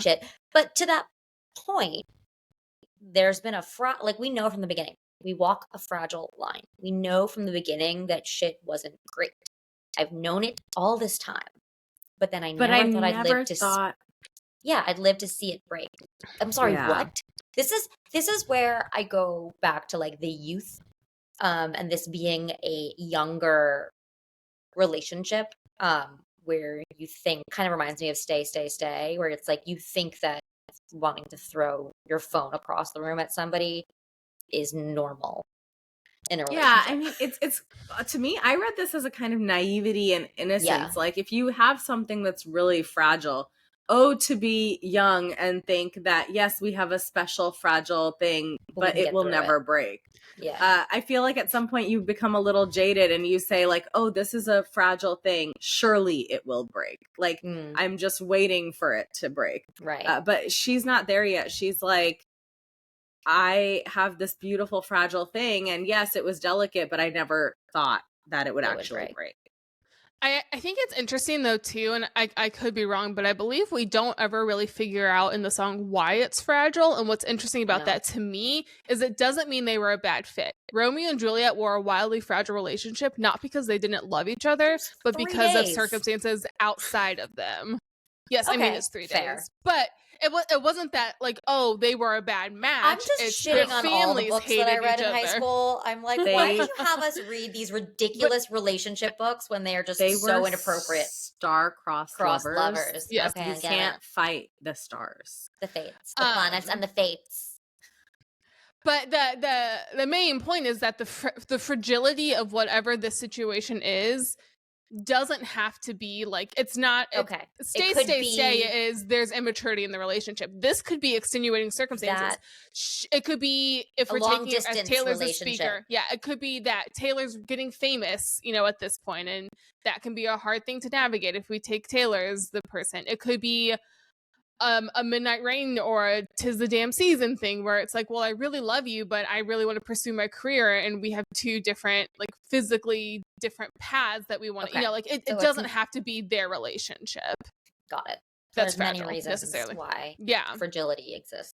shit. But to that point, there's been like we know from the beginning, we walk a fragile line. We know from the beginning that shit wasn't great. I've known it all this time, but then I But I never thought I'd never live to thought. yeah, I'd live to see it break. I'm sorry, Yeah. what? This is where I go back to like the youth, and this being a younger relationship, where you think kind of reminds me of Stay, Stay, Stay, where it's like you think that wanting to throw your phone across the room at somebody is normal in a Yeah, relationship. I mean, it's to me, I read this as a kind of naivety and innocence. Yeah. Like, if you have something that's really fragile, oh, to be young and think that, yes, we have a special fragile thing, But we but can it get will through never it. break. Yeah. I feel like at some point you become a little jaded and you say, like, oh, this is a fragile thing. Surely it will break. Like, I'm just waiting for it to break. Right. But she's not there yet. She's like, I have this beautiful fragile thing, and yes, it was delicate, but I never thought that it would actually break. I think it's interesting though too, and I could be wrong, but I believe we don't ever really figure out in the song why it's fragile. And what's interesting about that to me is it doesn't mean they were a bad fit. Romeo and Juliet were a wildly fragile relationship, not because they didn't love each other, but because of circumstances outside of them. Yes, okay, I mean, it's 3 days. But it wasn't that, like, oh, they were a bad match. I'm just shitting on all the books that I read in high school. I'm like, why did you have us read these ridiculous relationship books when they are just so inappropriate? Star-crossed lovers. Yes, okay, you can't fight the stars. The fates. The planets and the fates. But the main point is that the fragility of whatever this situation is doesn't have to be like, it's not okay. Stay is there's immaturity in the relationship. This could be extenuating circumstances. It could be, if we're taking it as Taylor's a speaker, yeah, it could be that Taylor's getting famous, at this point, and that can be a hard thing to navigate if we take Taylor as the person. It could be a Midnight Rain or a 'Tis the Damn Season thing, where it's like, well, I really love you, but I really want to pursue my career, and we have two different, like, physically different paths that we want to, like, it doesn't have to be their relationship. Got it. That's many reasons why fragility exists.